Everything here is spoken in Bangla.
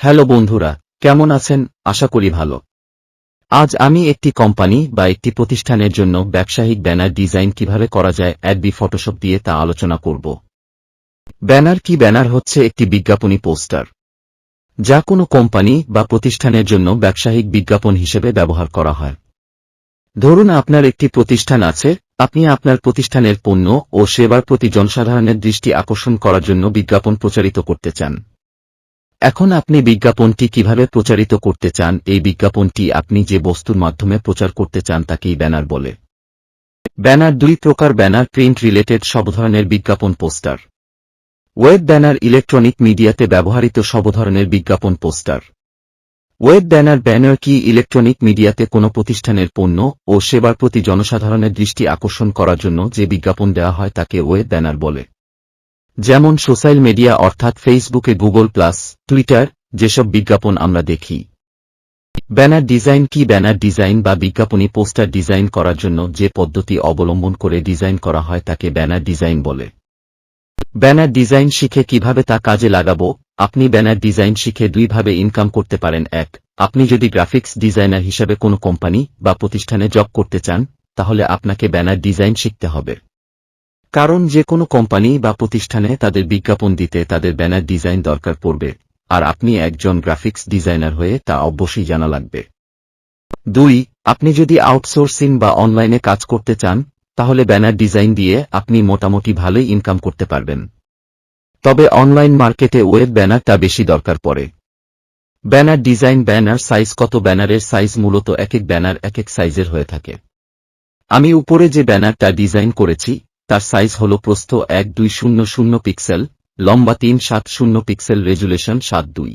হ্যালো বন্ধুরা, কেমন আছেন? আশা করি ভালো। আজ আমি একটি কোম্পানি বা একটি প্রতিষ্ঠানের জন্য ব্যবসায়িক ব্যানার ডিজাইন কিভাবে করা যায় অ্যাডবি ফটোশপ দিয়ে তা আলোচনা করব। ব্যানার কি? ব্যানার হচ্ছে একটি বিজ্ঞাপনী পোস্টার, যা কোনো কোম্পানি বা প্রতিষ্ঠানের জন্য ব্যবসায়িক বিজ্ঞাপন হিসেবে ব্যবহার করা হয়। ধরুন আপনার একটি প্রতিষ্ঠান আছে, আপনি আপনার প্রতিষ্ঠানের পণ্য ও সেবার প্রতি জনসাধারণের দৃষ্টি আকর্ষণ করার জন্য বিজ্ঞাপন প্রচারিত করতে চান। এখন আপনি বিজ্ঞাপনটি কিভাবে প্রচারিত করতে চান, এই বিজ্ঞাপনটি আপনি যে বস্তুর মাধ্যমে প্রচার করতে চান তাকেই ব্যানার বলে। ব্যানার দুই প্রকার: ব্যানার প্রিন্ট রিলেটেড সব ধরনের বিজ্ঞাপন পোস্টার, ওয়েব ব্যানার ইলেকট্রনিক মিডিয়াতে ব্যবহৃত সব ধরনের বিজ্ঞাপন পোস্টার। ওয়েব ব্যানার ব্যানার কি? ইলেকট্রনিক মিডিয়াতে কোনো প্রতিষ্ঠানের পণ্য ও সেবার প্রতি জনসাধারণের দৃষ্টি আকর্ষণ করার জন্য যে বিজ্ঞাপন দেওয়া হয় তাকে ওয়েব ব্যানার বলে। যেমন সোশ্যাল মিডিয়া অর্থাৎ ফেসবুকে, গুগল প্লাস, টুইটার যেসব বিজ্ঞাপন আমরা দেখি। ব্যানার ডিজাইন কি? ব্যানার ডিজাইন বা বিজ্ঞাপনী পোস্টার ডিজাইন করার জন্য যে পদ্ধতি অবলম্বন করে ডিজাইন করা হয় তাকে ব্যানার ডিজাইন বলে। ব্যানার ডিজাইন শিখে কিভাবে তা কাজে লাগাবো? আপনি ব্যানার ডিজাইন শিখে দুইভাবে ইনকাম করতে পারেন। এক, আপনি যদি গ্রাফিক্স ডিজাইনার হিসেবে কোনো কোম্পানি বা প্রতিষ্ঠানে জব করতে চান, তাহলে আপনাকে ব্যানার ডিজাইন শিখতে হবে। কারণ যে কোনো কোম্পানি বা প্রতিষ্ঠানে তাদের বিজ্ঞাপন দিতে তাদের ব্যানার ডিজাইন দরকার পড়বে, আর আপনি একজন গ্রাফিক্স ডিজাইনার হয়ে তা অবশ্যই জানা লাগবে। দুই, আপনি যদি আউটসোর্সিং বা অনলাইনে কাজ করতে চান, তাহলে ব্যানার ডিজাইন দিয়ে আপনি মোটামুটি ভালোই ইনকাম করতে পারবেন। তবে অনলাইন মার্কেটে ওয়েব ব্যানারটা বেশি দরকার পড়ে। ব্যানার ডিজাইন: ব্যানার সাইজ কত? ব্যানারের সাইজ মূলত এক এক ব্যানার এক এক সাইজের হয়ে থাকে। আমি উপরে যে ব্যানারটা ডিজাইন করেছি তার সাইজ হল প্রস্থ 1200 পিক্সেল, লম্বা 370 পিক্সেল, রেজুলেশন 7:2।